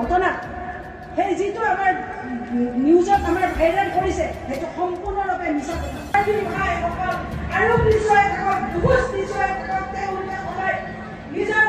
ঘটনা সেই যিটো আমাৰ নিউজত আমাৰ ভাইৰেল কৰিছে সেইটো সম্পূৰ্ণৰূপে মিছা কথা। আৰু নিশ্চয় নিজৰ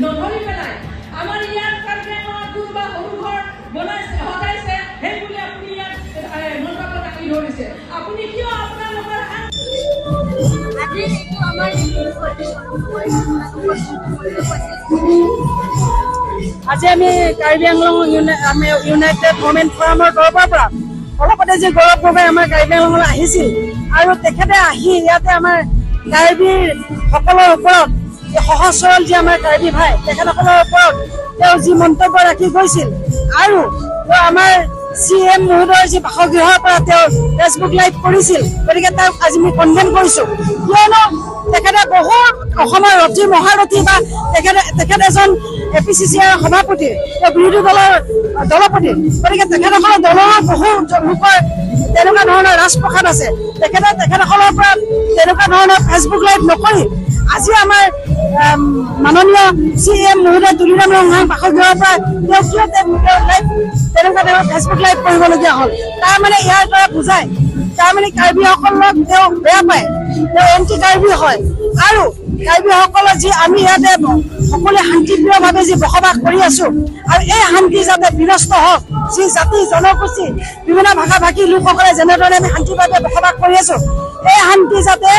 নধৰি পেলাই আমাৰ ইয়াত কাৰ্যকলাপ কোনোবা সৰুঘৰ বনাইছে হতাইছে সেই বুলি আপুনি ইয়াত মন্তব্য দাঙি ধৰিছে। আপুনি কিয় আপোনালোকৰ আজি আমি কাৰ্বি আংলং ইউনাইটেড ওমেন ফৰামৰ তৰফৰ পৰা অলপতে যি গৌৰৱ গগৈ আমাৰ কাৰ্বি আংলঙলৈ আহিছিল আৰু তেখেতে আহি ইয়াতে আমাৰ কাৰ্বিৰ সকলৰ ওপৰত সহজ সৰল যি আমাৰ কাৰ্বি ভাই তেখেতসকলৰ ওপৰত তেওঁ যি মন্তব্য ৰাখি গৈছিল আৰু আমাৰ CM মহোদয়ৰ যি বাসগৃহৰ পৰা তেওঁ ফেচবুক লাইভ কৰিছিল, গতিকে তাক আজি আমি কণ্ডেম কৰিছো। কিয়নো তেখেতে বহুত অসমৰ ৰথী মহাৰথী বা তেখেত এজন APCCৰ সভাপতি, বিৰোধী দলৰ দলপতি, গতিকে তেখেতসকলৰ দলৰ বহু লোকৰ তেনেকুৱা ধৰণৰ ৰাজপ্ৰসাদ আছে। তেখেতসকলৰ পৰা তেনেকুৱা ধৰণৰ ফেচবুক লাইভ নকৰি আজি আমাৰ মাননীয় CM মহোদয় তুলিৰাম ৰংহাং বাসগৃহৰ পৰা তেওঁ কিয় তেনেকুৱা ধৰণৰ ফেচবুক লাইভ কৰিবলগীয়া হ'ল। তাৰমানে ইয়াৰ দ্বাৰা বুজায় তাৰমানে কাৰ্বিসকলক তেওঁ বেয়া পায়, তেওঁ এণ্টি কাৰ্বি হয় আৰু কাৰ্বিসকলৰ যি আমি ইয়াতে সকলোৱে শান্তিপ্ৰিয়ভাৱে যি বসবাস কৰি আছো আৰু এই শান্তি যাতে বিনষ্ট হওক, যি জাতি জনগোষ্ঠী বিভিন্ন ভাষা ভাষী লোকসকলে যেনেদৰে আমি শান্তিভাৱে বসবাস কৰি আছো এই শান্তি যাতে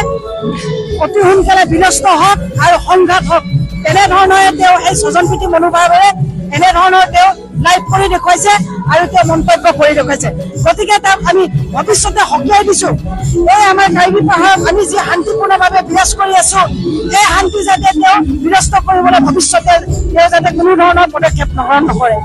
অতি সোনকালে বিনষ্ট হওক আৰু সংঘাত হওক, তেনেধৰণৰে তেওঁ এই স্বজনপ্ৰীতি মনোভাৱেৰে এনেধৰণৰ তেওঁ লাইভ কৰি দেখুৱাইছে আৰু তেওঁ মন্তব্য কৰি দেখুৱাইছে। গতিকে তাক আমি ভৱিষ্যতে সকীয়াই দিছো এই আমাৰ কাৰ্বি পাহাৰত আমি যি শান্তিপূৰ্ণভাৱে বিৰাজ কৰি আছো এই শান্তি যাতে তেওঁ বিনষ্ট কৰিবলৈ ভৱিষ্যতে তেওঁ যাতে কোনো ধৰণৰ পদক্ষেপ গ্ৰহণ নকৰে।